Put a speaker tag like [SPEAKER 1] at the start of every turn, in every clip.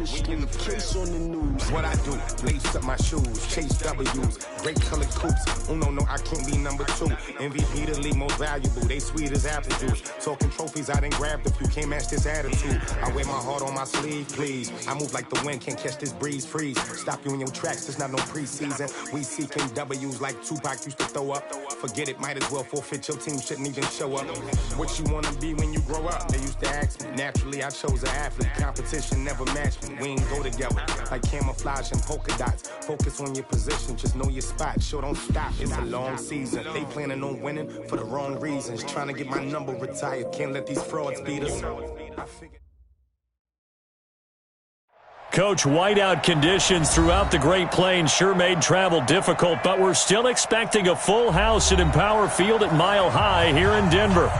[SPEAKER 1] case on the news. What I do, lace up my shoes, chase W's, great colored coops. No, I can't be number 2. MVP the league most valuable, they sweet as apple juice. Talking trophies, I done grabbed a few, can't match this attitude. I wear my heart on my sleeve, please. I move like the wind, can't catch this breeze, freeze. Stop you in your tracks, it's not no preseason. We seeking W's like Tupac used to throw up. Forget it, might as well forfeit, your team shouldn't even show up. What you wanna be when you grow up? They used to ask me. Naturally, I chose an athlete. Competition never matched me. We ain't go together like camouflage and polka dots. Focus on your position, just know your spot. Sure, don't stop. It's a long season. They planning on winning for the wrong reasons. Trying to get my number retired. Can't let these frauds beat us.
[SPEAKER 2] Coach, whiteout conditions throughout the Great Plains sure made travel difficult, but we're still expecting a full house at Empower Field at Mile High here in Denver.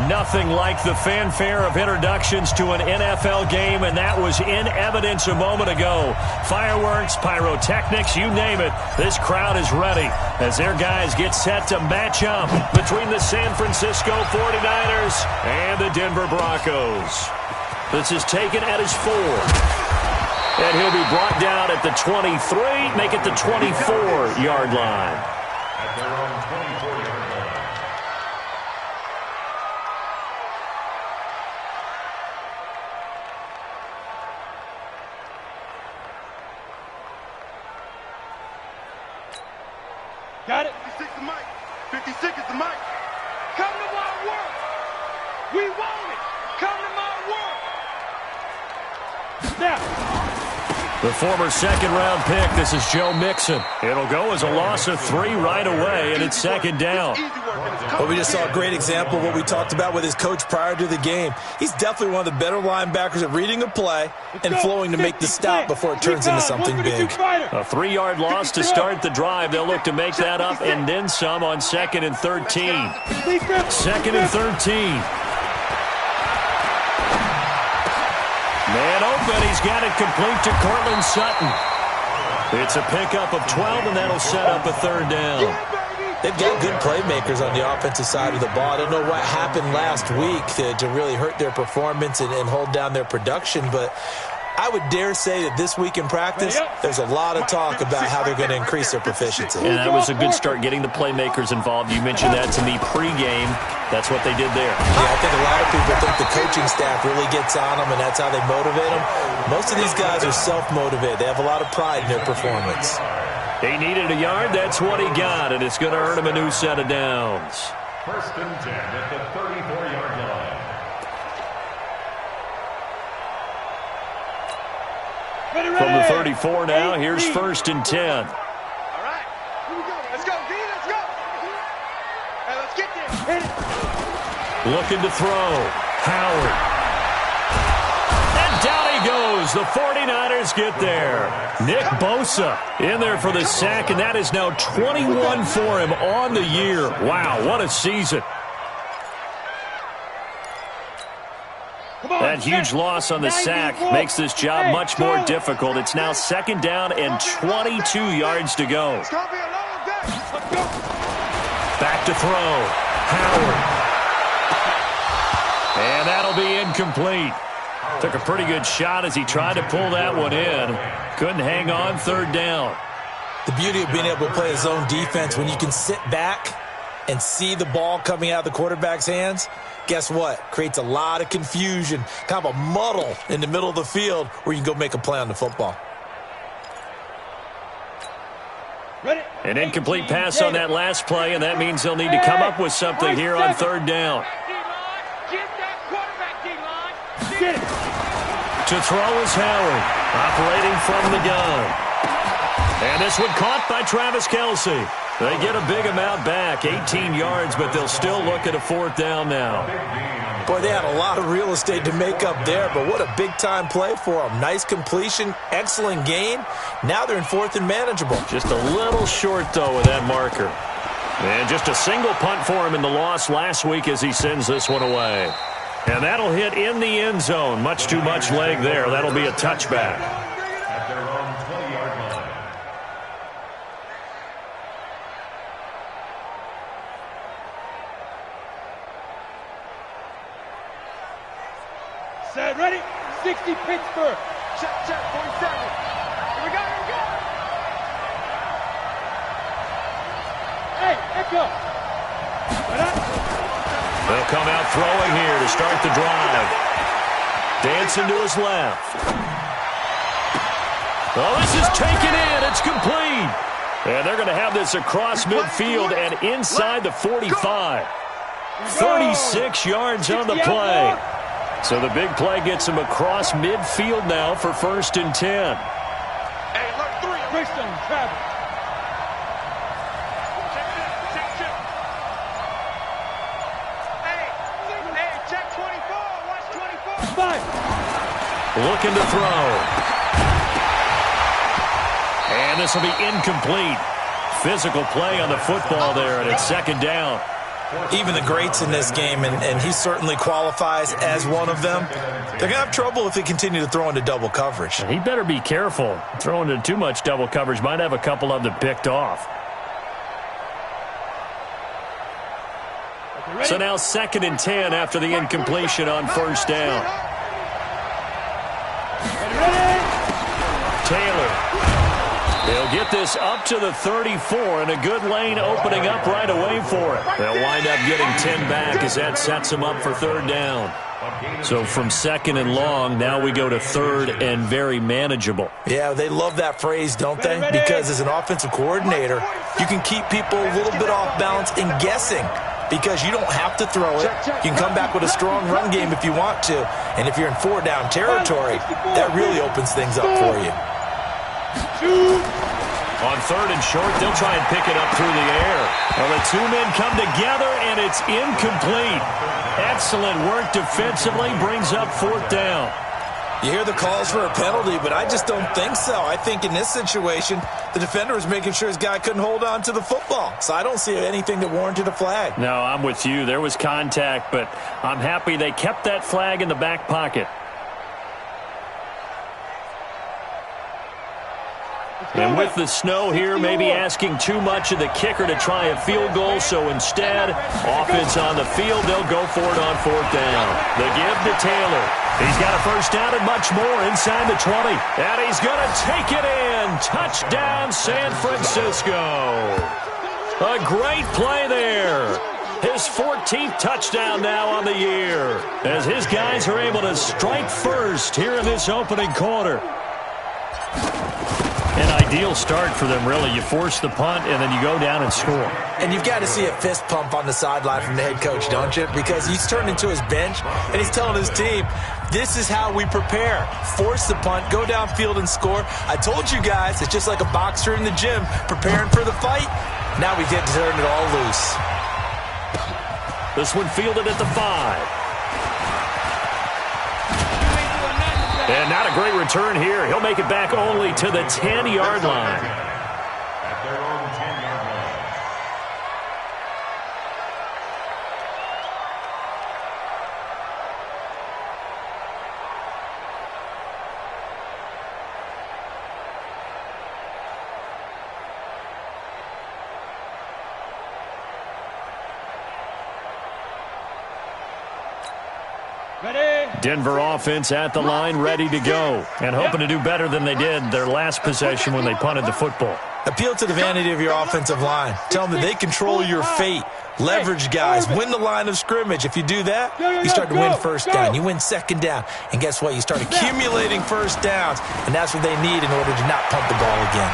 [SPEAKER 2] Nothing like the fanfare of introductions to an NFL game, and that was in evidence a moment ago. Fireworks, pyrotechnics, you name it. This crowd is ready as their guys get set to match up between the San Francisco 49ers and the Denver Broncos. This is taken at his 4. And he'll be brought down at the 23, make it the 24-yard line.
[SPEAKER 3] At their own 24-yard line.
[SPEAKER 4] Got it.
[SPEAKER 5] 56 is the mic. 56 is the mic. Come to my work. We want it. Come to my work.
[SPEAKER 4] Snap.
[SPEAKER 2] The former second-round pick, this is Joe Mixon. It'll go as a loss of 3 right away, and it's second down.
[SPEAKER 6] Well, we just saw a great example of what we talked about with his coach prior to the game. He's definitely one of the better linebackers at reading a play and flowing to make the stop before it turns into something big.
[SPEAKER 2] A 3-yard loss to start the drive. They'll look to make that up and then some on 2nd and 13. 2nd and 13. Man open, he's got it complete to Cortland Sutton. It's a pickup of 12, and that'll set up a 3rd down.
[SPEAKER 6] They've got good playmakers on the offensive side of the ball. I don't know what happened last week to really hurt their performance and hold down their production, but I would dare say that this week in practice, there's a lot of talk about how they're going to increase their proficiency.
[SPEAKER 2] And that was a good start getting the playmakers involved. You mentioned that to me pregame. That's what they did there.
[SPEAKER 6] Yeah, I think a lot of people think the coaching staff really gets on them, and that's how they motivate them. Most of these guys are self-motivated. They have a lot of pride in their performance.
[SPEAKER 2] He needed a yard. That's what he got, and it's going to earn him a new set of downs.
[SPEAKER 3] 1st and 10 at the 34-yard line.
[SPEAKER 2] From the 34 now, here's 1st and 10.
[SPEAKER 5] All right. Here we go. Let's go, D. Let's go. Hey, let's get there.
[SPEAKER 2] Looking to throw. Howard. And down he goes. The 49ers get there. Nick Bosa in there for the sack, and that is now 21 for him on the year. Wow, what a season. That huge loss on the sack makes this job much more difficult. It's now 2nd down and 22 yards to go. Back to throw. Howard. And that'll be incomplete. Took a pretty good shot as he tried to pull that one in. Couldn't hang on, 3rd down.
[SPEAKER 6] The beauty of being able to play a zone defense when you can sit back and see the ball coming out of the quarterback's hands, guess what? Creates a lot of confusion, kind of a muddle in the middle of the field where you can go make a play on the football.
[SPEAKER 2] An incomplete pass on that last play, and that means they'll need to come up with something here on 3rd down. To throw is Howard, operating from the gun. And this one caught by Travis Kelce. They get a big amount back, 18 yards, but they'll still look at a 4th down now.
[SPEAKER 6] Boy, they had a lot of real estate to make up there, but what a big-time play for them. Nice completion, excellent gain. Now they're in 4th and manageable.
[SPEAKER 2] Just a little short, though, with that marker. And just a single punt for him in the loss last week as he sends this one away. And that'll hit in the end zone. Much too much leg there. That'll be a touchback.
[SPEAKER 3] At their own 20-yard line.
[SPEAKER 4] Set, ready? 60 Pittsburgh.
[SPEAKER 5] Check, check. go.
[SPEAKER 2] They'll come out throwing here to start the drive. Dancing to his left. Oh, this is taken in. It's complete. And they're going to have this across midfield and inside the 45. 36 yards on the play. So the big play gets him across midfield now for 1st and 10.
[SPEAKER 5] Hey, look, 3. Christian, Travis. Hey, check 24. Watch 24. 5.
[SPEAKER 2] Looking to throw. And this will be incomplete. Physical play on the football there, and it's 2nd down.
[SPEAKER 6] Even the greats in this game, and he certainly qualifies as one of them, they're going to have trouble if they continue to throw into double coverage.
[SPEAKER 2] He better be careful. Throwing into too much double coverage might have a couple of them picked off. So now 2nd and 10 after the incompletion on 1st down. Taylor. They'll get this up to the 34, and a good lane opening up right away for it. They'll wind up getting 10 back as that sets them up for 3rd down. So from 2nd and long, now we go to 3rd and very manageable.
[SPEAKER 6] Yeah, they love that phrase, don't they? Because as an offensive coordinator, you can keep people a little bit off balance and guessing because you don't have to throw it. You can come back with a strong run game if you want to. And if you're in 4-down territory, that really opens things up for you.
[SPEAKER 2] On 3rd and short, they'll try and pick it up through the air. Well, the 2 men come together, and it's incomplete. Excellent work defensively, brings up 4th down.
[SPEAKER 6] You hear the calls for a penalty, but I just don't think so. I think in this situation, the defender was making sure his guy couldn't hold on to the football. So I don't see anything that warranted a flag.
[SPEAKER 2] No, I'm with you. There was contact, but I'm happy they kept that flag in the back pocket. And with the snow here, maybe asking too much of the kicker to try a field goal. So instead, offense on the field, they'll go for it on 4th down. The give to Taylor. He's got a 1st down and much more inside the 20. And he's going to take it in. Touchdown, San Francisco. A great play there. His 14th touchdown now on the year, as his guys are able to strike first here in this opening quarter. An ideal start for them, really. You force the punt, and then you go down and score.
[SPEAKER 6] And you've got to see a fist pump on the sideline from the head coach, don't you? Because he's turned into his bench, and he's telling his team, this is how we prepare. Force the punt, go downfield and score. I told you guys, it's just like a boxer in the gym preparing for the fight. Now we get to turn it all loose.
[SPEAKER 2] This one fielded at the 5. And not a great return here. He'll make it back only to the 10-yard line.
[SPEAKER 3] At their own 10-yard line.
[SPEAKER 2] Denver offense at the line, ready to go, and hoping to do better than they did their last possession when they punted the football.
[SPEAKER 6] Appeal to the vanity of your offensive line. Tell them that they control your fate. Leverage guys. Win the line of scrimmage. If you do that, you start to win 1st down. You win 2nd down. And guess what? You start accumulating 1st downs, and that's what they need in order to not punt the ball again.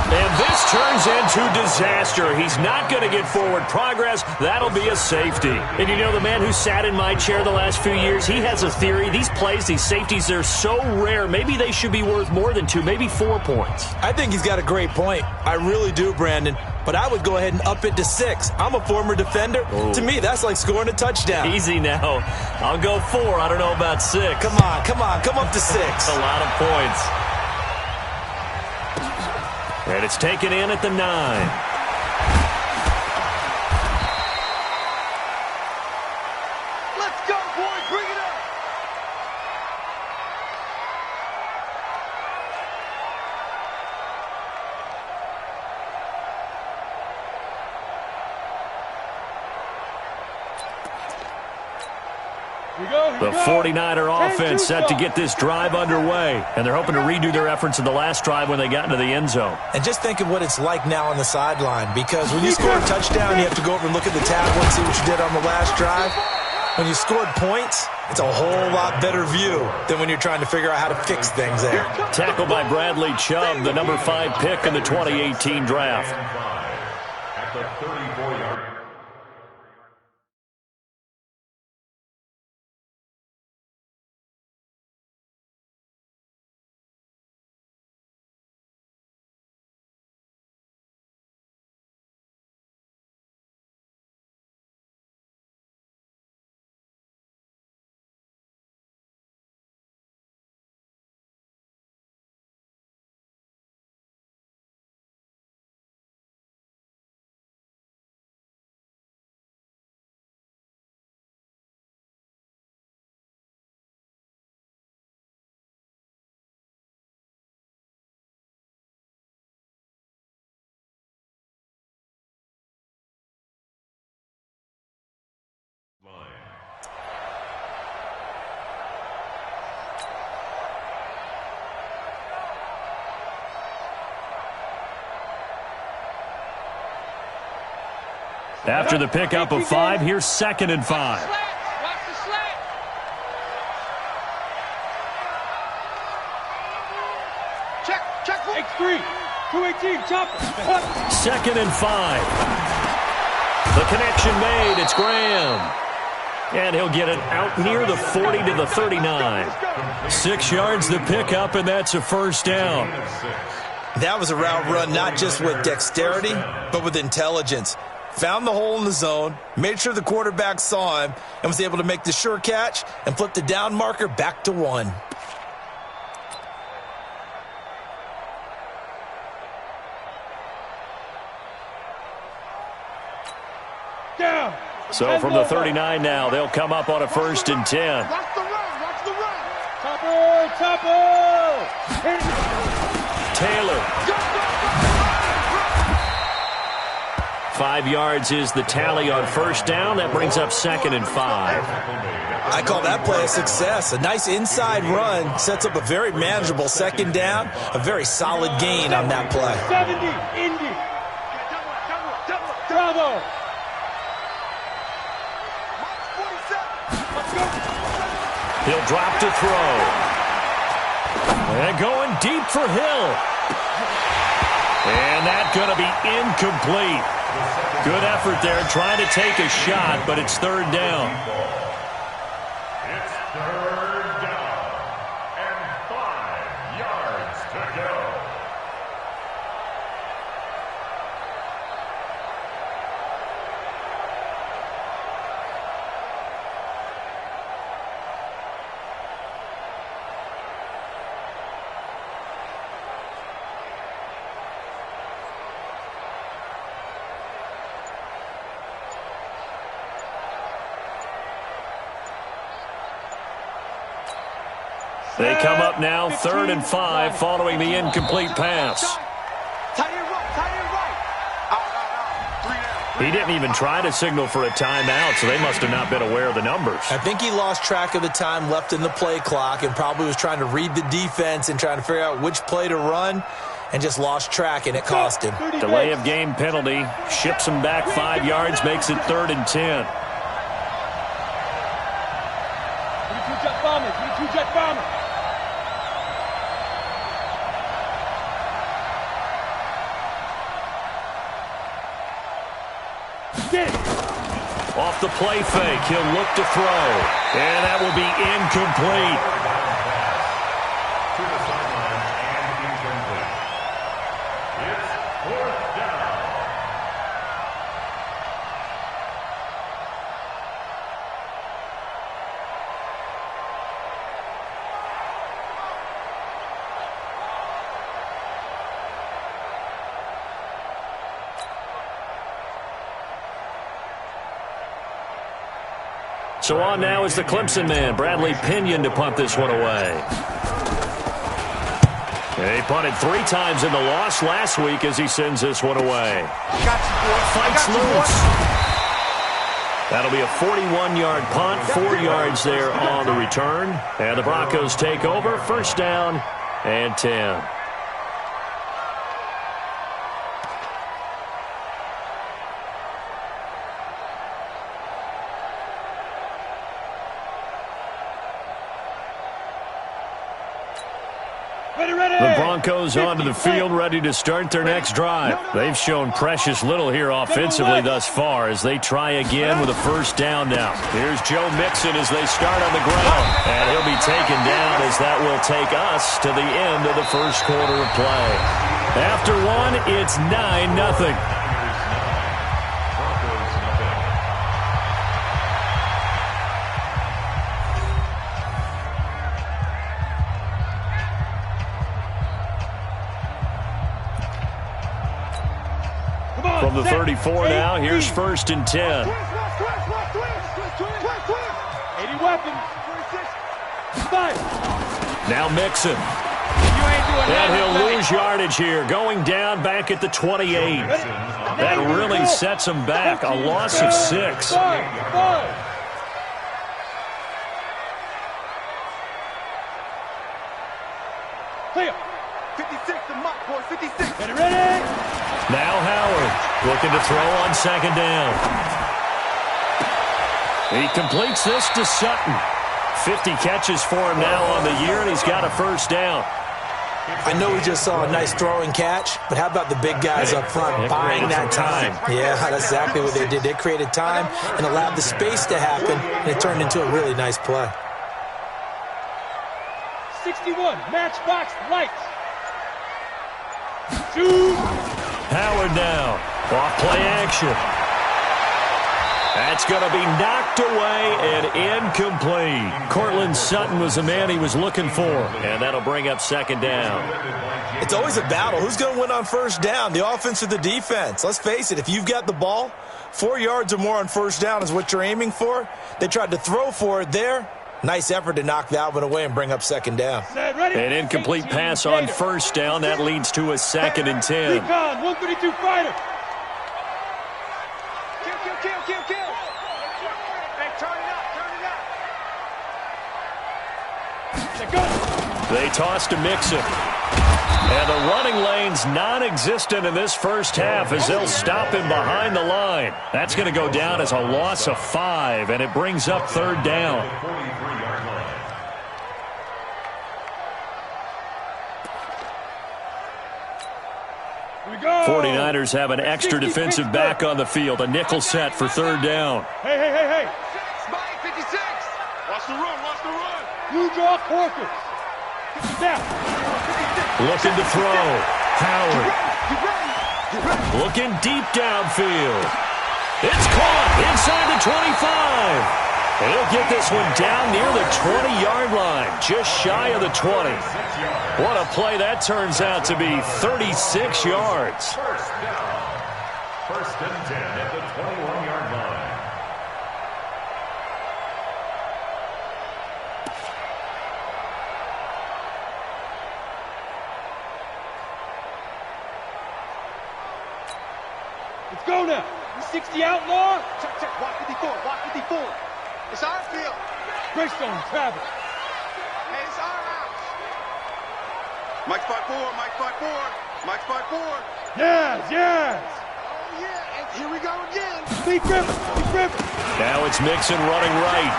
[SPEAKER 2] And this turns into disaster. He's not going to get forward progress. That'll be a safety. And you know, the man who sat in my chair the last few years, he has a theory. These plays, these safeties, they're so rare. Maybe they should be worth more than 2, maybe 4 points.
[SPEAKER 6] I think he's got a great point. I really do, Brandon. But I would go ahead and up it to 6. I'm a former defender. Ooh. To me, that's like scoring a touchdown.
[SPEAKER 2] Easy now. I'll go 4. I don't know about 6.
[SPEAKER 6] Come on. Come up to 6.
[SPEAKER 2] That's a lot of points. And it's taken in at the 9.
[SPEAKER 5] Let's go, boys. Bring it up.
[SPEAKER 2] The 49er offense set to get this drive underway, and they're hoping to redo their efforts in the last drive when they got into the end zone.
[SPEAKER 6] And just think of what it's like now on the sideline, because when you score a touchdown, you have to go over and look at the tablet and see what you did on the last drive. When you scored points, it's a whole lot better view than when you're trying to figure out how to fix things there.
[SPEAKER 2] Tackled by Bradley Chubb, the number 5 pick in the 2018 draft.
[SPEAKER 3] At the 34-yard.
[SPEAKER 2] After the pickup of 5, here's 2nd and 5.
[SPEAKER 5] Watch the slant. Check. X3. 218. Chopper.
[SPEAKER 2] 2nd and 5. The connection made. It's Graham. And he'll get it out near the 40 to the 39. 6 yards the pickup, and that's a first down.
[SPEAKER 6] That was a route run not just with dexterity, but with intelligence. Found the hole in the zone, made sure the quarterback saw him, and was able to make the sure catch and flip the down marker back to 1.
[SPEAKER 5] Down.
[SPEAKER 2] So from the 39 now, they'll come up on a 1st and 10.
[SPEAKER 5] Watch the run. Chopper.
[SPEAKER 2] Taylor. 5 yards is the tally on first down. That brings up 2nd and 5.
[SPEAKER 6] I call that play a success. A nice inside run sets up a very manageable 2nd down. A very solid gain on that play.
[SPEAKER 5] 70. Indy. Bravo.
[SPEAKER 2] He'll drop to throw. And going deep for Hill. And that's going to be incomplete. Good effort there trying to take a shot, but it's 3rd down.
[SPEAKER 3] It's 3rd down and 5 yards to go.
[SPEAKER 2] They come up now 3rd and 5 following the incomplete pass. He didn't even try to signal for a timeout, so they must have not been aware of the numbers.
[SPEAKER 6] I think he lost track of the time left in the play clock and probably was trying to read the defense and trying to figure out which play to run and just lost track, and it cost him.
[SPEAKER 2] Delay of game penalty. Ships him back 5 yards, makes it 3rd and 10.
[SPEAKER 5] 22 jet bomber.
[SPEAKER 2] Off the play fake, he'll look to throw. And that will be incomplete.
[SPEAKER 3] To the sideline and incomplete. It's 4th down.
[SPEAKER 2] So on now is the Clemson man, Bradley Pinion, to punt this one away. He punted 3 times in the loss last week as he sends this one away. Fights loose. That'll be a 41-yard punt, 4 yards there on the return. And the Broncos take over, first down and 10. The Broncos onto the field, ready to start their next drive. They've shown precious little here offensively thus far as they try again with a first down now. Here's Joe Mixon as they start on the ground. And he'll be taken down as that will take us to the end of the first quarter of play. After one, it's 9-0. From the 34 now, here's first and 10.
[SPEAKER 5] 80 weapons.
[SPEAKER 2] Now Mixon. And he'll lose yardage here, going down back at the 28. That really sets him back, a loss of 6.
[SPEAKER 5] Clear. 56, the mock boy, 56. Get it ready.
[SPEAKER 2] Now Howard looking to throw on second down. He completes this to Sutton. 50 catches for him now on the year, and he's got a first down.
[SPEAKER 6] I know we just saw a nice throwing catch, but how about the big guys up front buying that time? Yeah, that's exactly what they did. They created time and allowed the space to happen, and it turned into a really nice play.
[SPEAKER 5] 61, matchbox lights. Shoot.
[SPEAKER 2] Howard now, off play action. That's going to be knocked away and incomplete. Cortland Sutton was the man he was looking for, and that'll bring up second down.
[SPEAKER 6] It's always a battle. Who's going to win on first down, the offense or the defense? Let's face it, if you've got the ball, 4 yards or more on first down is what you're aiming for. They tried to throw for it there. Nice effort to knock that one away and bring up second down.
[SPEAKER 2] An incomplete pass on first down. That leads to a second and 10.
[SPEAKER 5] 132 fighter. Kill. Hey, turn it up.
[SPEAKER 2] They toss to Mixon. And the running lane's non-existent in this first half as they'll stop him behind the line. That's going to go down as a loss of 5, and it brings up third down. 49ers have an extra defensive back on the field. A nickel set for third down.
[SPEAKER 5] Hey. Spike 56. Watch the run. You draw quarters. Now.
[SPEAKER 2] Looking to throw. Howard. Looking deep downfield. It's caught inside the 25. And he'll get this one down near the 20-yard line, just shy of the 20. What a play that turns out to be, 36 yards.
[SPEAKER 3] First and 10 at the 21-yard line.
[SPEAKER 5] Let's go now. 60 outlaw. Check. Watch 54. It's our field. Greystone, travel. Hey, it's our house. Mike 5-4. Mike 5-4. Yes. Oh, yeah. And here we go again. Big grip.
[SPEAKER 2] Now it's Mixon running right.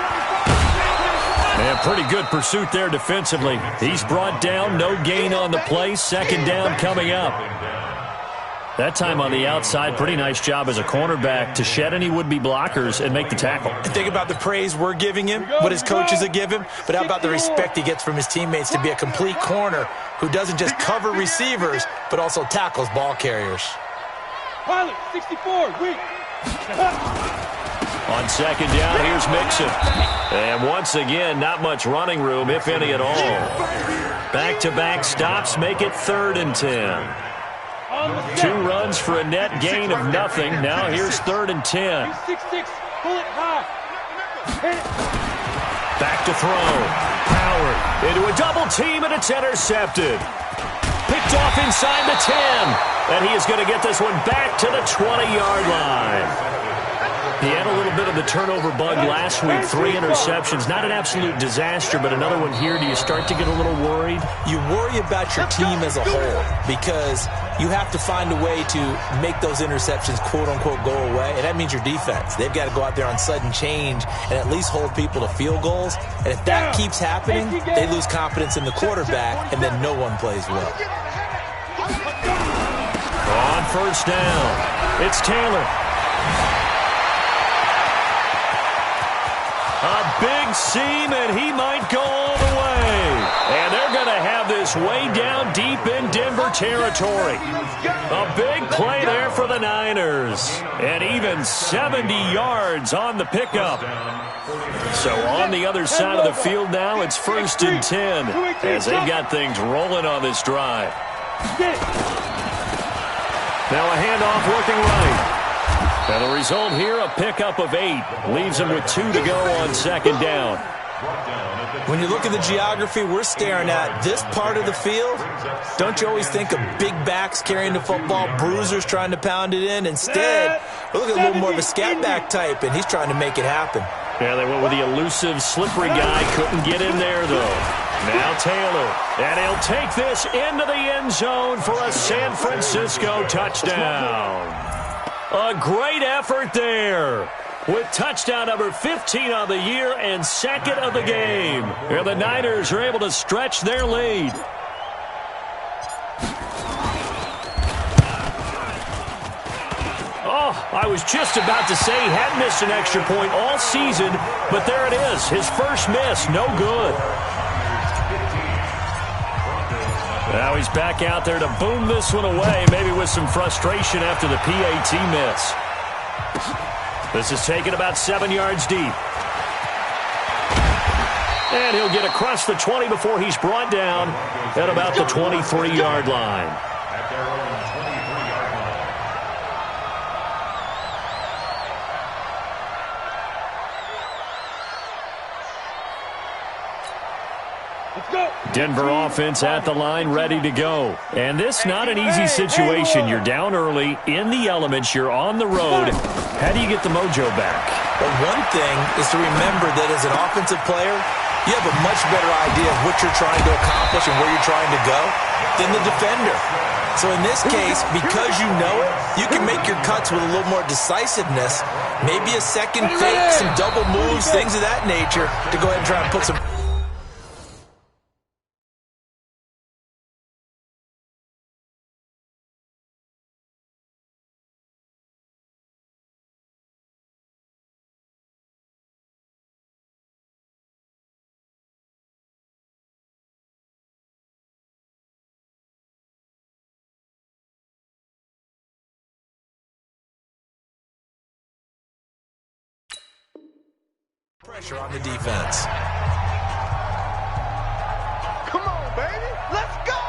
[SPEAKER 2] And pretty good pursuit there defensively. He's brought down, no gain on the play. Second down coming up. That time on the outside, pretty nice job as a cornerback to shed any would-be blockers and make the tackle.
[SPEAKER 6] Think about the praise we're giving him, what his coaches have given him, but how about the respect he gets from his teammates to be a complete corner who doesn't just cover receivers, but also tackles ball carriers.
[SPEAKER 5] Pilot, 64, weak.
[SPEAKER 2] On second down, here's Mixon. And once again, not much running room, if any at all. Back-to-back stops make it third and 10. 2 runs for a net gain of nothing. Now here's third and 10.
[SPEAKER 5] 6-6, pull it high.
[SPEAKER 2] Back to throw. Howard into a double team, and it's intercepted. Picked off inside the 10. And he is going to get this one back to the 20-yard line. He had a little bit of the turnover bug last week, 3 interceptions. Not an absolute disaster, but another one here. Do you start to get a little worried?
[SPEAKER 6] You worry about your team as a whole because you have to find a way to make those interceptions, quote-unquote, go away, and that means your defense. They've got to go out there on sudden change and at least hold people to field goals, and if that keeps happening, they lose confidence in the quarterback, and then no one plays well.
[SPEAKER 2] On first down, it's Taylor. A big seam, and he might go all the way. And they're going to have this way down deep in Denver territory. A big play there for the Niners. And even 70 yards on the pickup. So on the other side of the field now, it's 1st and 10 as they've got things rolling on this drive. Now a handoff working right. And the result here, a pickup of 8. Leaves him with 2 to go on 2nd down.
[SPEAKER 6] When you look at the geography we're staring at, this part of the field, don't you always think of big backs carrying the football, bruisers trying to pound it in? Instead, look at a little more of a scat back type, and he's trying to make it happen.
[SPEAKER 2] Yeah, they went with the elusive, slippery guy. Couldn't get in there, though. Now Taylor, and he'll take this into the end zone for a San Francisco touchdown. A great effort there with touchdown number 15 on the year and 2nd of the game. And the Niners are able to stretch their lead. Oh, I was just about to say he hadn't missed an extra point all season, but there it is. His first miss, no good. Now he's back out there to boom this one away, maybe with some frustration after the PAT miss. This is taken about 7 yards deep. And he'll get across the 20 before he's brought down at about the 23-yard line. Denver offense at the line, ready to go. And this not an easy situation. You're down early, in the elements, you're on the road. How do you get the mojo back?
[SPEAKER 6] Well, one thing is to remember that as an offensive player, you have a much better idea of what you're trying to accomplish and where you're trying to go than the defender. So in this case, because you know it, you can make your cuts with a little more decisiveness, maybe a second fake, some double moves, things of that nature, to go ahead and try and put some... pressure on the defense.
[SPEAKER 5] Come on, baby. Let's go.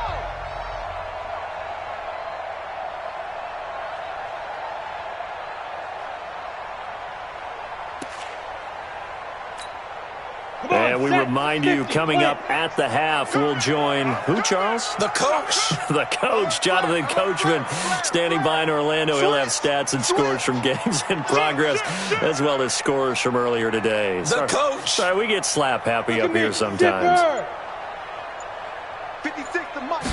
[SPEAKER 2] And we remind you, coming up at the half, we'll join who, Charles?
[SPEAKER 6] The coach.
[SPEAKER 2] The coach, Jonathan Coachman, standing by in Orlando. He'll have stats and scores from games in progress, as well as scores from earlier today.
[SPEAKER 6] The coach.
[SPEAKER 2] Sorry, we get slap happy up here sometimes.
[SPEAKER 5] 56 to Mike.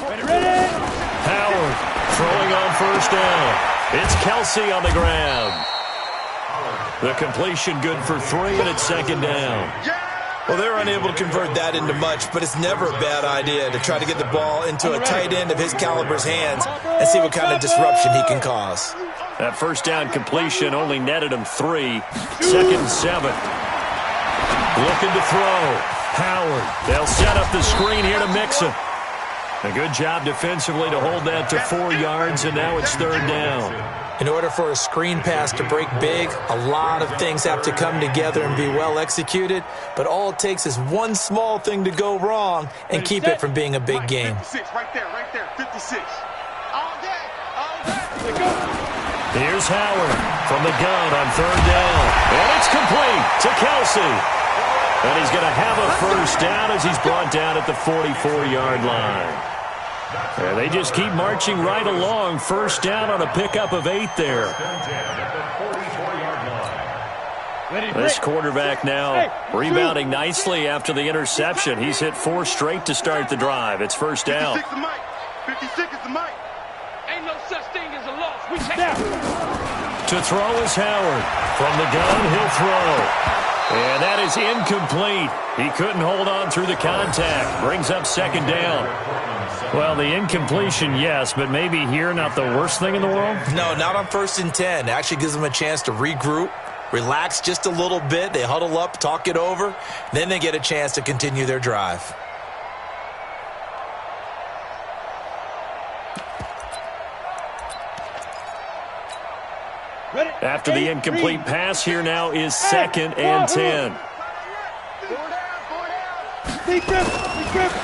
[SPEAKER 2] Howard throwing on first down. It's Kelsey on the grab. The completion good for 3, and it's 2nd down.
[SPEAKER 6] Well, they're unable to convert that into much, but it's never a bad idea to try to get the ball into a tight end of his caliber's hands and see what kind of disruption he can cause.
[SPEAKER 2] That first down completion only netted him 3. 2nd and 7. Looking to throw. Howard. They'll set up the screen here to Mixon. A good job defensively to hold that to 4 yards, and now it's 3rd down.
[SPEAKER 6] In order for a screen pass to break big, a lot of things have to come together and be well executed, but all it takes is one small thing to go wrong and keep it from being a big game.
[SPEAKER 5] 56, right there, 56. All day, all day.
[SPEAKER 2] Here's Howard from the gun on 3rd down, and it's complete to Kelsey. And he's going to have a first down as he's brought down at the 44-yard line. And they just keep marching right along. First down on a pickup of 8 there. This quarterback now rebounding nicely after the interception. He's hit 4 straight to start the drive. It's first down.
[SPEAKER 5] 56 is Mike. 56 is the Mike. Ain't no such thing as a loss. We take it.
[SPEAKER 2] To throw is Howard. From the gun, he'll throw. And that is incomplete. He couldn't hold on through the contact. Brings up second down. Well, the incompletion, yes, but maybe here not the worst thing in the world?
[SPEAKER 6] No, not on 1st and 10. It actually gives them a chance to regroup, relax just a little bit. They huddle up, talk it over. Then they get a chance to continue their drive.
[SPEAKER 2] After the incomplete pass, here now is 2nd and 10.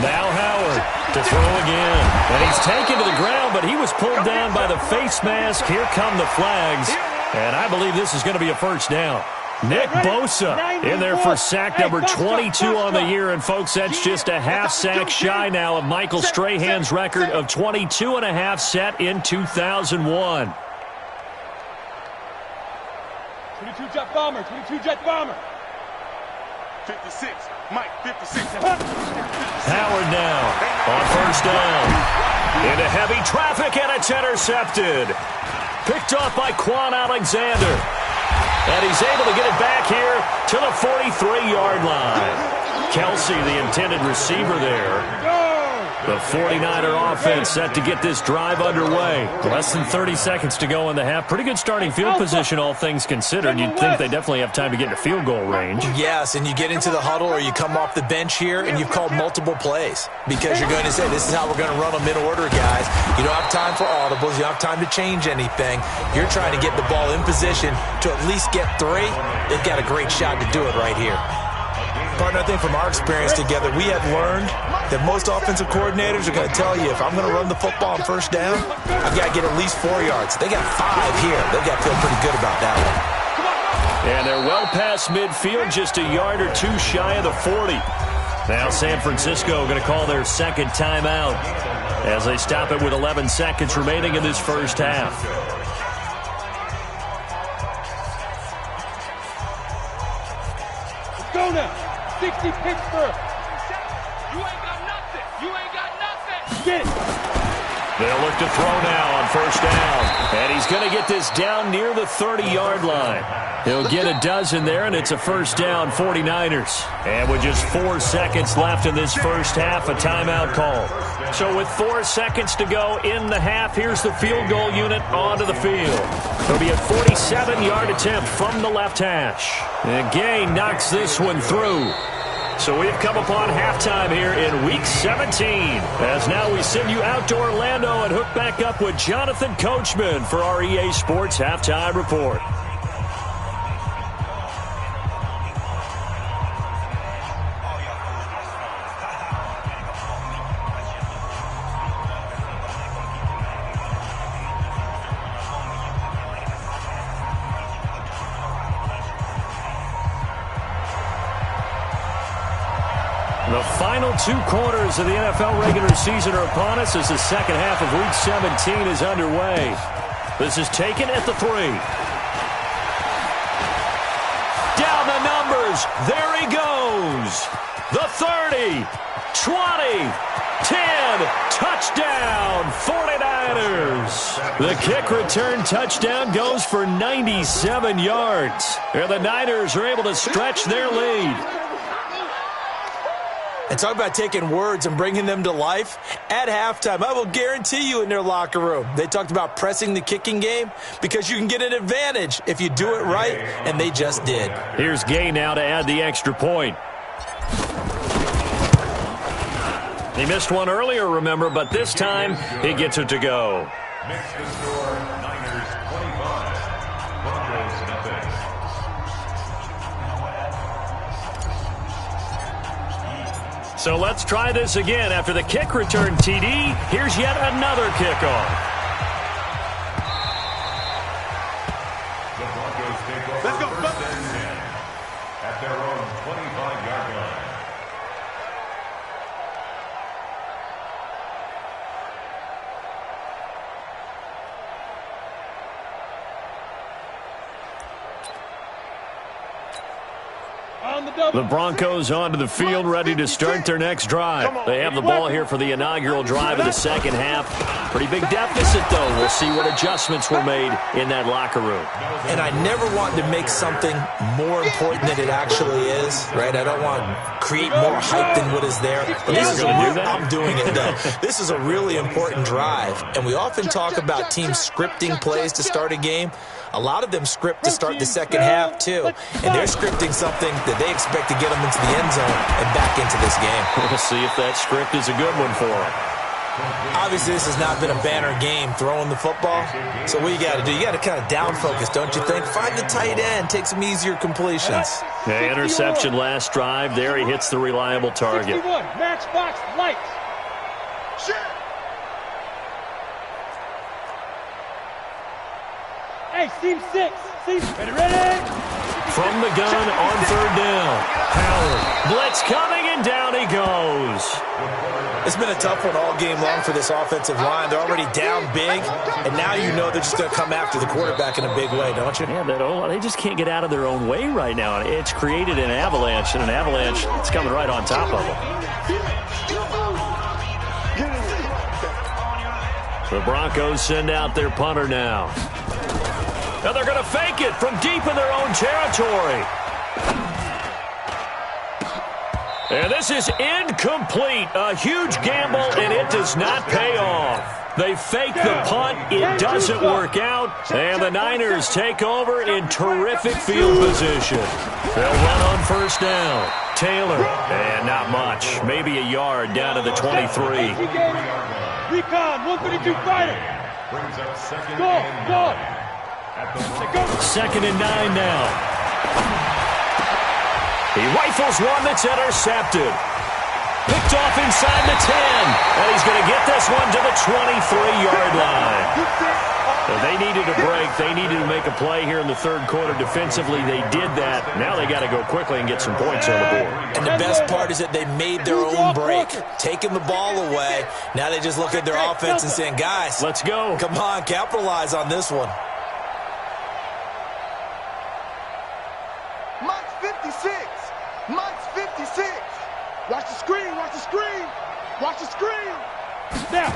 [SPEAKER 2] Now Howard to throw again. And he's taken to the ground, but he was pulled down by the face mask. Here come the flags. And I believe this is going to be a first down. Nick Bosa in there for sack number 22 on the year. And, folks, that's just a half sack shy now of Michael Strahan's record of 22 and a half set in 2001.
[SPEAKER 5] 22 jet bomber, 22 jet bomber. 56, Mike, 56.
[SPEAKER 2] Howard now on first down. Into heavy traffic, and it's intercepted. Picked off by Quan Alexander. And he's able to get it back here to the 43-yard line. Kelsey, the intended receiver there. The 49er offense set to get this drive underway. Less than 30 seconds to go in the half. Pretty good starting field position, all things considered. You'd think they definitely have time to get into field goal range.
[SPEAKER 6] Yes, and you get into the huddle or you come off the bench here and you've called multiple plays because you're going to say, this is how we're going to run them in order, guys. You don't have time for audibles. You don't have time to change anything. You're trying to get the ball in position to at least get 3. They've got a great shot to do it right here. Partner, I think from our experience together, we have learned that most offensive coordinators are going to tell you, if I'm going to run the football on first down, I've got to get at least 4 yards. They got 5 here. They've got to feel pretty good about that one.
[SPEAKER 2] And they're well past midfield, just a yard or 2 shy of the 40. Now San Francisco going to call their second timeout as they stop it with 11 seconds remaining in this first half.
[SPEAKER 5] Let's go now. 60 Pittsburgh. You ain't got nothing. You ain't got nothing. Get it.
[SPEAKER 2] They'll look to throw now on first down. And he's going to get this down near the 30-yard line. He'll get a dozen there, and it's a first down, 49ers. And with just 4 seconds left in this first half, a timeout call. So with 4 seconds to go in the half, here's the field goal unit onto the field. It'll be a 47-yard attempt from the left hash. And Gay knocks this one through. So we've come upon halftime here in Week 17. As now we send you out to Orlando and hook back up with Jonathan Coachman for our EA Sports Halftime Report. The final 2 quarters of the NFL regular season are upon us as the second half of Week 17 is underway. This is taken at the 3. Down the numbers. There he goes. The 30, 20, 10, touchdown, 49ers. The kick return touchdown goes for 97 yards. And the Niners are able to stretch their lead.
[SPEAKER 6] And talk about taking words and bringing them to life. At halftime, I will guarantee you in their locker room, they talked about pressing the kicking game because you can get an advantage if you do it right, and they just did.
[SPEAKER 2] Here's Gay now to add the extra point. He missed one earlier, remember, but this time he gets it to go.
[SPEAKER 3] Makes the score Niners 25, Broncos nothing.
[SPEAKER 2] So let's try this again. After the kick return TD, here's yet another kickoff.
[SPEAKER 3] The Broncos take over first and 10 at their own 25-yard line.
[SPEAKER 2] The Broncos onto the field, ready to start their next drive. They have the ball here for the inaugural drive of the second half. Pretty big deficit, though. We'll see what adjustments were made in that locker room.
[SPEAKER 6] And I never want to make something more important than it actually is, right? I don't want to create more hype than what is there. But this is I'm doing it, though. This is a really important drive. And we often talk about teams scripting plays to start a game. A lot of them script to start the second half, too. And they're scripting something that they expect to get them into the end zone and back into this game.
[SPEAKER 2] We'll see if that script is a good one for them.
[SPEAKER 6] Obviously, this has not been a banner game throwing the football. So what you got to do, you got to kind of down focus, don't you think? Find the tight end, take some easier completions.
[SPEAKER 2] Yeah, interception last drive. There he hits the reliable target.
[SPEAKER 5] 61, matchbox lights. Hey, seam 6. Ready?
[SPEAKER 2] From the gun on third down. Howard. Blitz coming, and down he goes.
[SPEAKER 6] It's been a tough one all game long for this offensive line. They're already down big, and now you know they're just going to come after the quarterback in a big way, don't you?
[SPEAKER 2] Yeah, they just can't get out of their own way right now. It's created an avalanche, and an avalanche is coming right on top of them. The Broncos send out their punter now. Now they're going to fake it from deep in their own territory. And this is incomplete. A huge gamble, and it does not pay off. They fake the punt. It doesn't work out. And the Niners take over in terrific field position. They'll run on first down. Taylor. And not much. Maybe a yard down to the 23.
[SPEAKER 5] Recon, 132 fighter. Go.
[SPEAKER 2] Second and 9 now. He rifles one that's intercepted. Picked off inside the 10. And he's going to get this one to the 23-yard line. So they needed a break. They needed to make a play here in the third quarter defensively. They did that. Now they got to go quickly and get some points on the board.
[SPEAKER 6] And the best part is that they made their own break, taking the ball away. Now they just look at their offense and saying, guys,
[SPEAKER 2] let's go.
[SPEAKER 6] Come on, capitalize on this one.
[SPEAKER 4] Mike's 56. Mike's 56. Watch the screen. Watch the screen. Watch the screen.
[SPEAKER 5] Now.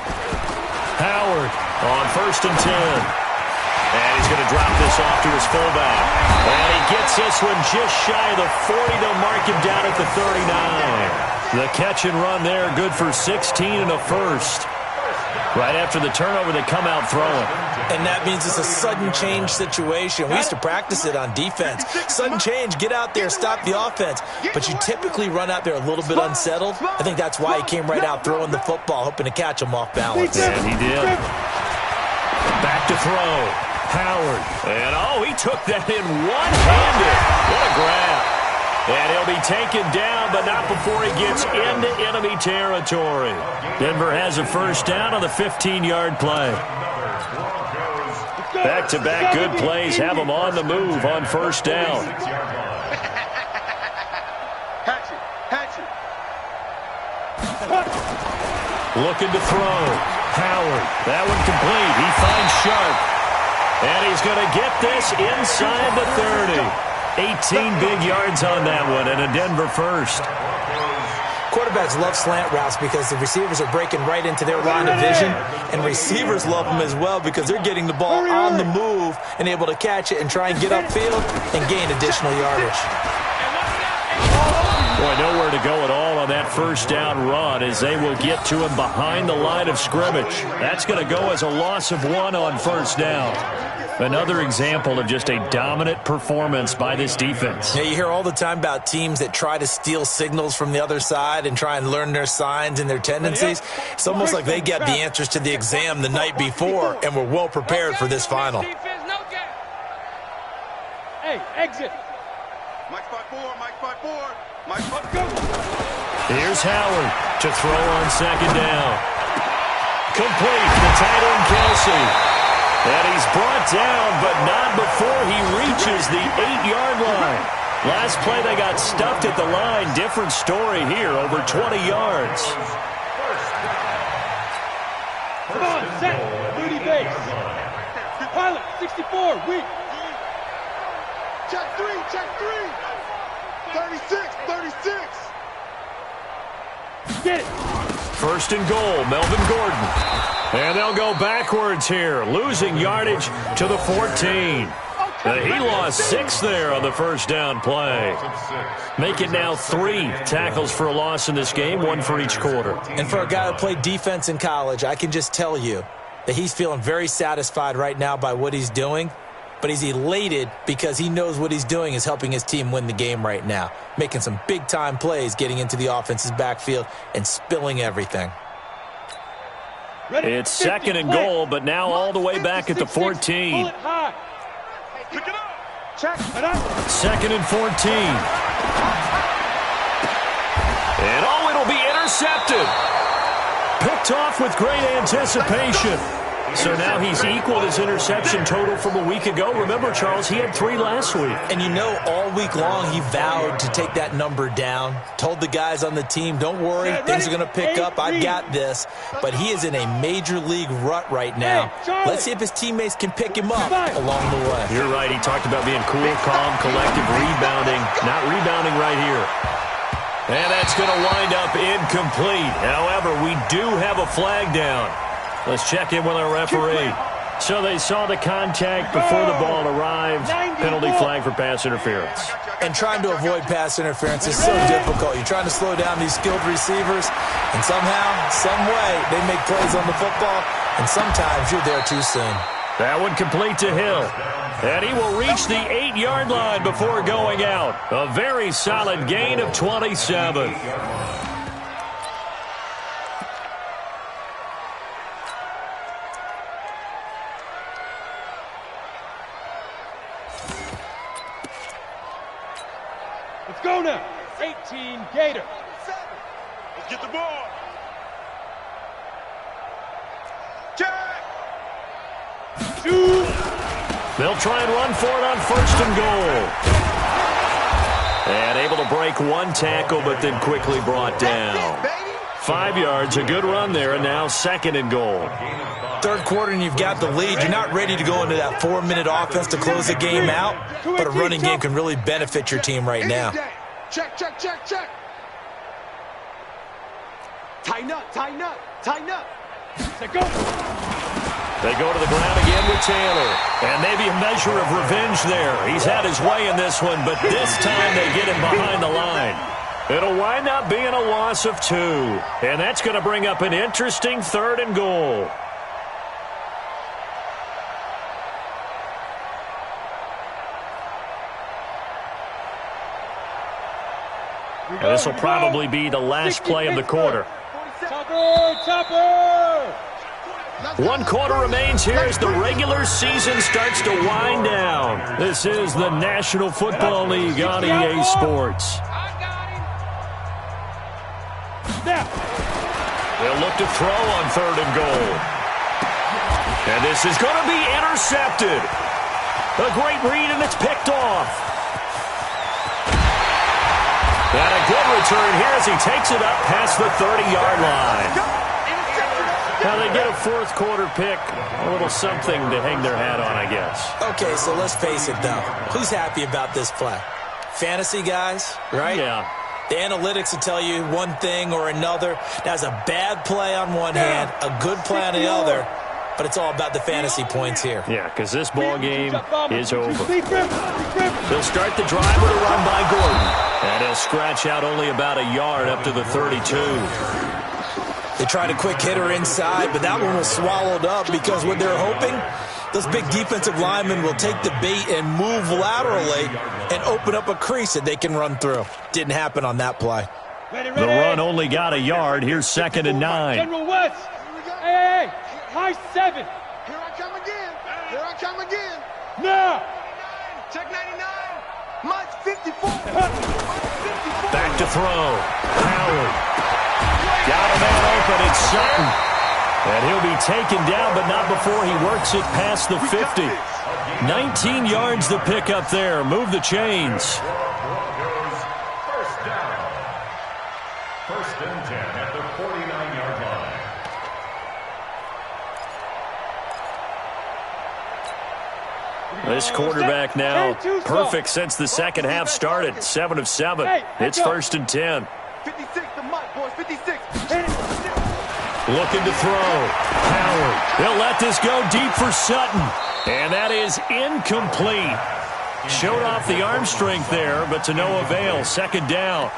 [SPEAKER 2] Howard on first and 10. And he's going to drop this off to his fullback. And he gets this one just shy of the 40. They'll mark him down at the 39. The catch and run there, good for 16 and a first. Right after the turnover, they come out throwing.
[SPEAKER 6] And that means it's a sudden change situation. We used to practice it on defense. Sudden change, get out there, stop the offense. But you typically run out there a little bit unsettled. I think that's why he came right out throwing the football, hoping to catch him off balance.
[SPEAKER 2] And he did. Back to throw. Howard. And, he took that in one-handed. What a grab. And he'll be taken down, but not before he gets into enemy territory. Denver has a first down on the 15-yard play. Back-to-back good plays have them on the move on first down. Looking to throw. Howard. That one complete. He finds Sharp. And he's going to get this inside the 30. 18 big yards on that one, and a Denver first.
[SPEAKER 6] Quarterbacks love slant routes because the receivers are breaking right into their line of vision, and receivers love them as well because they're getting the ball on the move and able to catch it and try and get upfield and gain additional yardage.
[SPEAKER 2] Boy, nowhere to go at all on that first down run as they will get to him behind the line of scrimmage. That's going to go as a loss of 1 on first down. Another example of just a dominant performance by this defense.
[SPEAKER 6] Yeah, you hear all the time about teams that try to steal signals from the other side and try and learn their signs and their tendencies. It's almost like they get the answers to the exam the night before and were well prepared for this final.
[SPEAKER 5] Hey, exit.
[SPEAKER 4] Mike 5-4. Mike 5-4. Mike 5-4.
[SPEAKER 2] Here's Howard to throw on second down. Complete to tight end Kelsey. And he's brought down, but not before he reaches the 8-yard line. Last play, they got stuffed at the line. Different story here, over 20 yards.
[SPEAKER 5] Come on, set. Moody base. Pilot, 64, weak.
[SPEAKER 4] Check 3, check 3. 36, 36.
[SPEAKER 5] Get it.
[SPEAKER 2] First and goal, Melvin Gordon. And they'll go backwards here, losing yardage to the 14. He lost 6 there on the first down play. Make it now 3 tackles for a loss in this game, 1 for each quarter.
[SPEAKER 6] And for a guy who played defense in college, I can just tell you that he's feeling very satisfied right now by what he's doing. But he's elated because he knows what he's doing is helping his team win the game right now. Making some big-time plays, getting into the offense's backfield, and spilling everything.
[SPEAKER 2] It's second and goal, but now all the way back at the 14.
[SPEAKER 5] Pick it up.
[SPEAKER 4] Check.
[SPEAKER 2] Second and 14. And it'll be intercepted. Picked off with great anticipation. So now he's equaled his interception total from a week ago. Remember, Charles, he had 3 last week.
[SPEAKER 6] And you know, all week long he vowed to take that number down. Told the guys on the team, don't worry, things are going to pick up. I got this. But he is in a major league rut right now. Let's see if his teammates can pick him up along the way.
[SPEAKER 2] You're right. He talked about being cool, calm, collective, rebounding. Not rebounding right here. And that's going to wind up incomplete. However, we do have a flag down. Let's check in with our referee. So they saw the contact before the ball arrived. Penalty flag for pass interference.
[SPEAKER 6] And trying to avoid pass interference is so difficult. You're trying to slow down these skilled receivers, and somehow, some way, they make plays on the football, and sometimes you're there too soon.
[SPEAKER 2] That one complete to Hill. And he will reach the 8-yard line before going out. A very solid gain of 27.
[SPEAKER 5] Let's go now. 18 Gator. Let's get the ball. Check. Shoot.
[SPEAKER 2] They'll try and run for it on first and goal. And able to break 1 tackle, but then quickly brought down. 5 yards, a good run there, and now second and goal.
[SPEAKER 6] Third quarter and you've got the lead. You're not ready to go into that 4-minute offense to close the game out, but a running game can really benefit your team right now.
[SPEAKER 4] Check, check, check, check. Tighten up, tighten up, tighten up.
[SPEAKER 5] Let's go.
[SPEAKER 2] They go to the ground again with Taylor. And maybe a measure of revenge there. He's had his way in this one, but this time they get him behind the line. It'll wind up being a loss of 2. And that's going to bring up an interesting third and goal. And this will probably be the last play of the quarter.
[SPEAKER 5] Chopper!
[SPEAKER 2] 1 quarter remains here as the regular season starts to wind down. This is the National Football League on EA Sports. They'll look to throw on third and goal. And this is going to be intercepted. A great read, and it's picked off. And a good return here as he takes it up past the 30-yard line. Now they get a fourth quarter pick, a little something to hang their hat on, I guess.
[SPEAKER 6] Okay, so let's face it, though. Who's happy about this play? Fantasy guys, right?
[SPEAKER 2] Yeah.
[SPEAKER 6] The analytics will tell you one thing or another. That's a bad play on one hand, a good play on the other, but it's all about the fantasy points here.
[SPEAKER 2] Yeah, because this ball game is over. They'll start the drive with a run by Gordon, and he'll scratch out only about a yard up to the 32.
[SPEAKER 6] They tried a quick hitter inside, but that one was swallowed up because what they're hoping, those big defensive linemen will take the bait and move laterally and open up a crease that they can run through. Didn't happen on that play.
[SPEAKER 2] The run only got a yard. Here's 2nd and 9.
[SPEAKER 5] General West. Hey, high 7.
[SPEAKER 4] Here I come again. Here I come again.
[SPEAKER 5] Now.
[SPEAKER 4] Check 99. Mine's 54.
[SPEAKER 2] Back to throw. Howard. Got a man open. It's Sutton. And he'll be taken down, but not before he works it past the 50. 19 yards to pick up there. Move the chains.
[SPEAKER 3] First down. 1st and 10 at the 49-yard line.
[SPEAKER 2] This quarterback now perfect since the second half started. 7 of 7. It's 1st and 10.
[SPEAKER 4] 56 the mic, boys. 56.
[SPEAKER 2] Looking to throw. Howard. They'll let this go deep for Sutton. And that is incomplete. Showed off the arm strength there, but to no avail. 2nd down.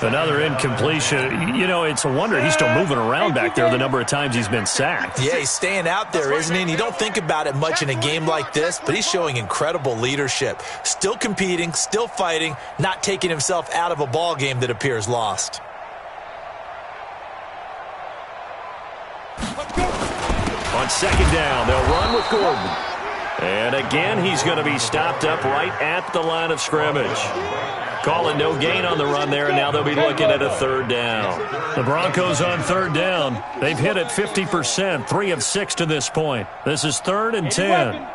[SPEAKER 2] Another incompletion. You know, it's a wonder he's still moving around back there the number of times he's been sacked.
[SPEAKER 6] Yeah, he's staying out there, isn't he? And you don't think about it much in a game like this, but he's showing incredible leadership. Still competing, still fighting, not taking himself out of a ball game that appears lost.
[SPEAKER 2] On 2nd down, they'll run with Gordon. And again, he's going to be stopped up right at the line of scrimmage. Calling no gain on the run there, and now they'll be looking at a 3rd down. The Broncos on 3rd down. They've hit it 50%, 3 of 6 to this point. This is 3rd and 10.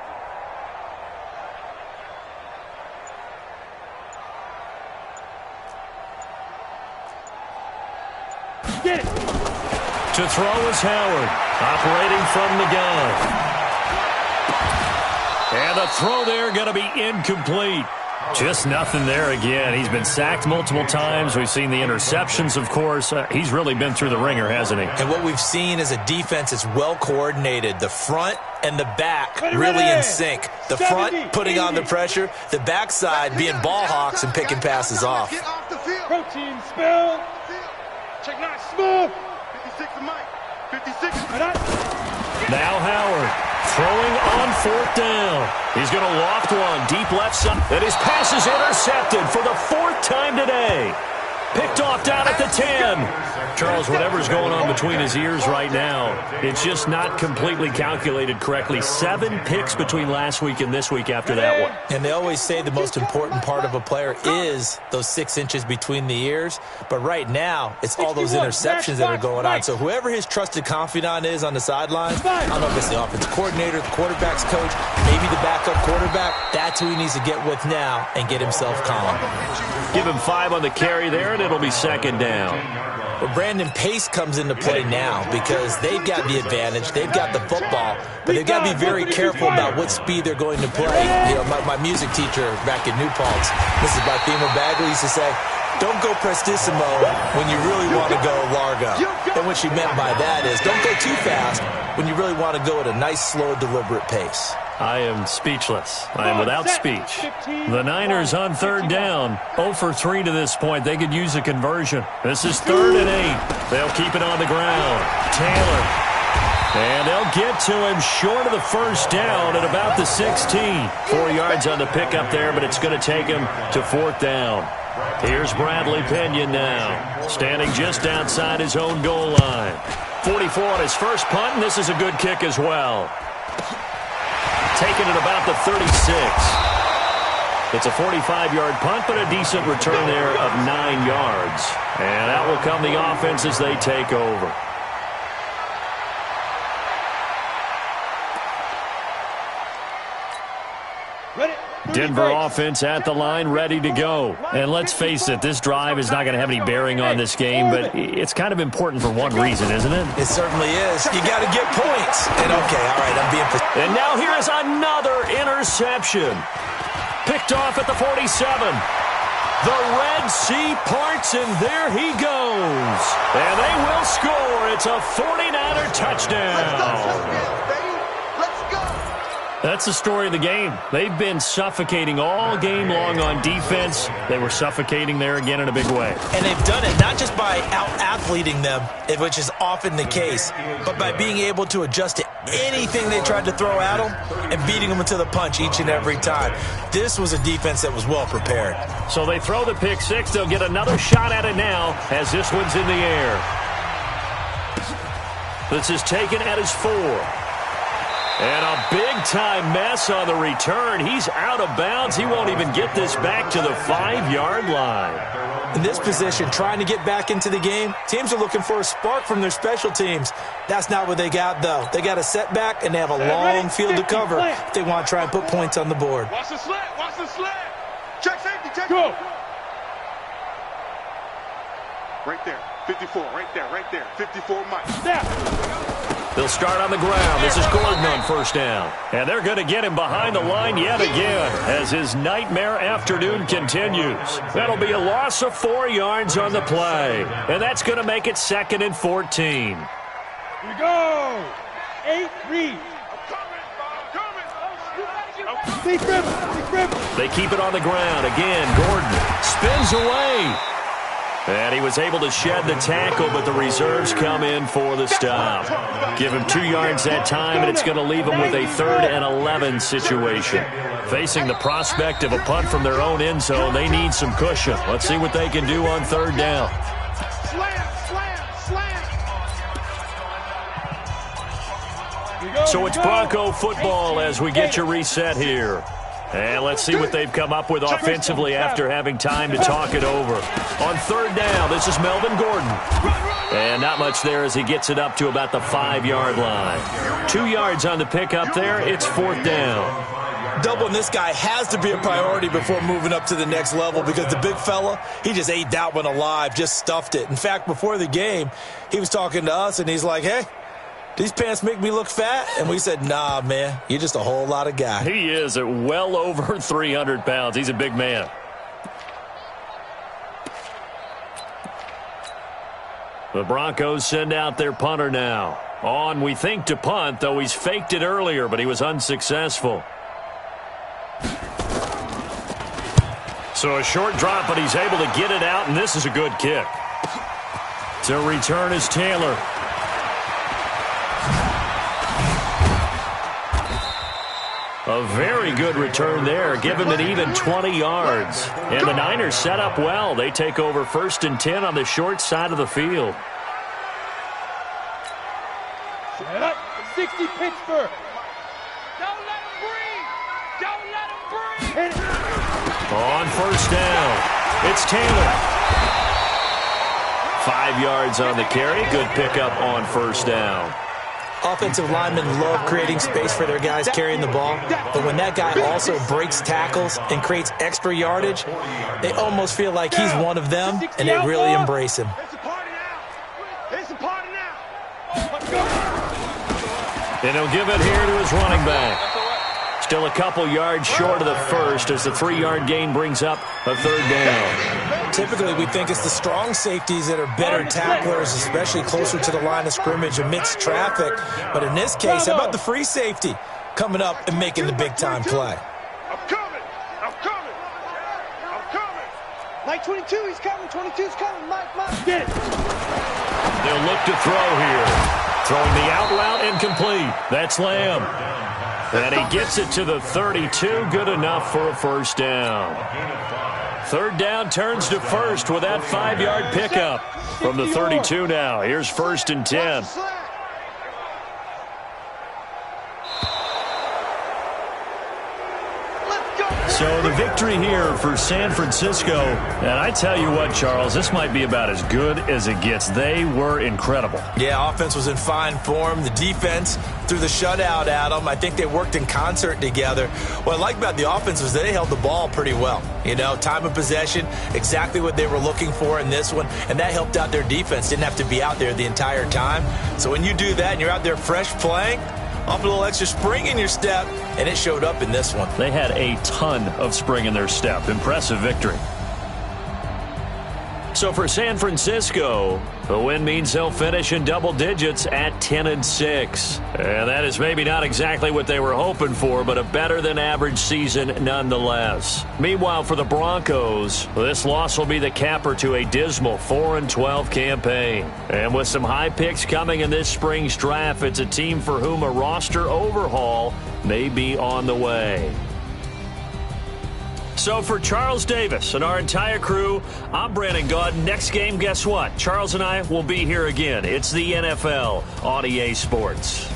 [SPEAKER 5] Get it.
[SPEAKER 2] To throw is Howard, operating from the gun. And a throw there going to be incomplete. Just nothing there again. He's been sacked multiple times. We've seen the interceptions, of course. He's really been through the ringer, hasn't he?
[SPEAKER 6] And what we've seen is a defense that's well coordinated. The front and the back really in sync. The front putting on the pressure, the backside being ball hawks and picking passes off.
[SPEAKER 5] Protein spill. Check 9 smooth.
[SPEAKER 4] 56 the mic. 56.
[SPEAKER 2] Now Howard throwing on 4th down. He's going to loft one deep left side. And his pass is intercepted for the 4th time today. Picked off down at the 10. Charles, whatever's going on between his ears right now, it's just not completely calculated correctly. 7 picks between last week and this week after that one.
[SPEAKER 6] And they always say the most important part of a player is those 6 inches between the ears. But right now, it's all those interceptions that are going on. So whoever his trusted confidant is on the sidelines, I don't know if it's the offensive coordinator, the quarterback's coach, maybe the backup quarterback, that's who he needs to get with now and get himself calm.
[SPEAKER 2] Give him 5 on the carry there, and it'll be 2nd down.
[SPEAKER 6] Well, Brandon, pace comes into play now because they've got the advantage. They've got the football, but they've got to be very careful about what speed they're going to play. You know, my music teacher back in New Paltz, Mrs. Barthema Bagley, used to say, don't go prestissimo when you really want to go largo. And what she meant by that is don't go too fast when you really want to go at a nice, slow, deliberate pace.
[SPEAKER 2] I am speechless. I am without speech. The Niners on 3rd down. 0 for 3 to this point. They could use a conversion. This is 3rd and 8. They'll keep it on the ground. Taylor. And they'll get to him short of the 1st down at about the 16. 4 yards on the pickup there, but it's going to take him to 4th down. Here's Bradley Pinion now, standing just outside his own goal line. 44 on his first punt, and this is a good kick as well. Taken at about the 36. It's a 45-yard punt, but a decent return there of 9 yards. And out will come the offense as they take over. Denver offense at the line, ready to go. And let's face it, this drive is not going to have any bearing on this game, but it's kind of important for one reason, isn't it?
[SPEAKER 6] It certainly is. You got to get points. And okay, all right, I'm being...
[SPEAKER 2] And now here is another interception. Picked off at the 47. The Red Sea parts, and there he goes. And they will score. It's a 49er touchdown. That's the story of the game. They've been suffocating all game long on defense. They were suffocating there again in a big way.
[SPEAKER 6] And they've done it not just by out-athleting them, which is often the case, but by being able to adjust to anything they tried to throw at them and beating them into the punch each and every time. This was a defense that was well prepared.
[SPEAKER 2] So they throw the pick six. They'll get another shot at it now as this one's in the air. This is taken at his 4. And a big-time mess on the return. He's out of bounds. He won't even get this back to the 5-yard line.
[SPEAKER 6] In this position, trying to get back into the game, teams are looking for a spark from their special teams. That's not what they got, though. They got a setback, and they have a long field to cover if they want to try and put points on the board.
[SPEAKER 4] Watch the slant. Watch the slant. Check safety. Check
[SPEAKER 5] go.
[SPEAKER 4] Right there. 54. Right there. Right there. 54 Mike.
[SPEAKER 5] Snap.
[SPEAKER 2] They'll start on the ground. This is Gordon on first down. And they're going to get him behind the line yet again as his nightmare afternoon continues. That'll be a loss of 4 yards on the play. And that's going to make it 2nd and 14.
[SPEAKER 5] Here we go. 8 read. Big river.
[SPEAKER 2] They keep it on the ground. Again, Gordon spins away. And he was able to shed the tackle, but the reserves come in for the stop. Give him 2 yards that time, and it's going to leave him with a 3rd and 11 situation. Facing the prospect of a punt from their own end zone, they need some cushion. Let's see what they can do on 3rd down. So it's Bronco football as we get you reset here. And let's see what they've come up with offensively after having time to talk it over. On 3rd down, this is Melvin Gordon. And not much there as he gets it up to about the 5-yard line. 2 yards on the pickup there. It's 4th down.
[SPEAKER 6] Doubling this guy has to be a priority before moving up to the next level because the big fella, he just ate that one alive, just stuffed it. In fact, before the game, he was talking to us, and he's like, hey, these pants make me look fat? And we said, nah, man, you're just a whole lot of guy.
[SPEAKER 2] He is at well over 300 pounds. He's a big man. The Broncos send out their punter now. On, we think, to punt, though he's faked it earlier, but he was unsuccessful. So a short drop, but he's able to get it out, and this is a good kick. To return is Taylor. A very good return there. Give him an even 20 yards. And the Niners set up well. They take over 1st and 10 on the short side of the field.
[SPEAKER 5] Set up. 60 Pittsburgh. Don't let him breathe. Don't let him breathe.
[SPEAKER 2] On 1st down, it's Taylor. 5 yards on the carry. Good pickup on 1st down.
[SPEAKER 6] Offensive linemen love creating space for their guys carrying the ball, but when that guy also breaks tackles and creates extra yardage, they almost feel like he's one of them, and they really embrace him.
[SPEAKER 4] It's a party now.
[SPEAKER 2] And he'll give it here to his running back. Still a couple yards short of the first as the 3-yard gain brings up a 3rd down.
[SPEAKER 6] Typically, we think it's the strong safeties that are better tacklers, especially closer to the line of scrimmage amidst traffic. But in this case, how about the free safety coming up and making the big-time play?
[SPEAKER 4] I'm coming.
[SPEAKER 5] Mike 22, he's coming. 22's coming. Mike.
[SPEAKER 2] Get it. They'll look to throw here. Throwing the out route incomplete. That's Lamb. And he gets it to the 32. Good enough for a 1st down. 3rd down turns to 1st with that 5-yard pickup. From the 32 now. Here's 1st and 10. So the victory here for San Francisco. And I tell you what, Charles, this might be about as good as it gets. They were incredible.
[SPEAKER 6] Yeah, offense was in fine form. The defense threw the shutout at them. I think they worked in concert together. What I like about the offense was they held the ball pretty well. You know, time of possession, exactly what they were looking for in this one. And that helped out their defense. Didn't have to be out there the entire time. So when you do that and you're out there fresh playing, off a little extra spring in your step, and it showed up in this one.
[SPEAKER 2] They had a ton of spring in their step. Impressive victory. So for San Francisco, the win means they'll finish in double digits at 10-6. And that is maybe not exactly what they were hoping for, but a better than average season nonetheless. Meanwhile, for the Broncos, this loss will be the capper to a dismal 4-12 campaign. And with some high picks coming in this spring's draft, it's a team for whom a roster overhaul may be on the way. So for Charles Davis and our entire crew, I'm Brandon Gaudin. Next game, guess what? Charles and I will be here again. It's the NFL on EA Sports.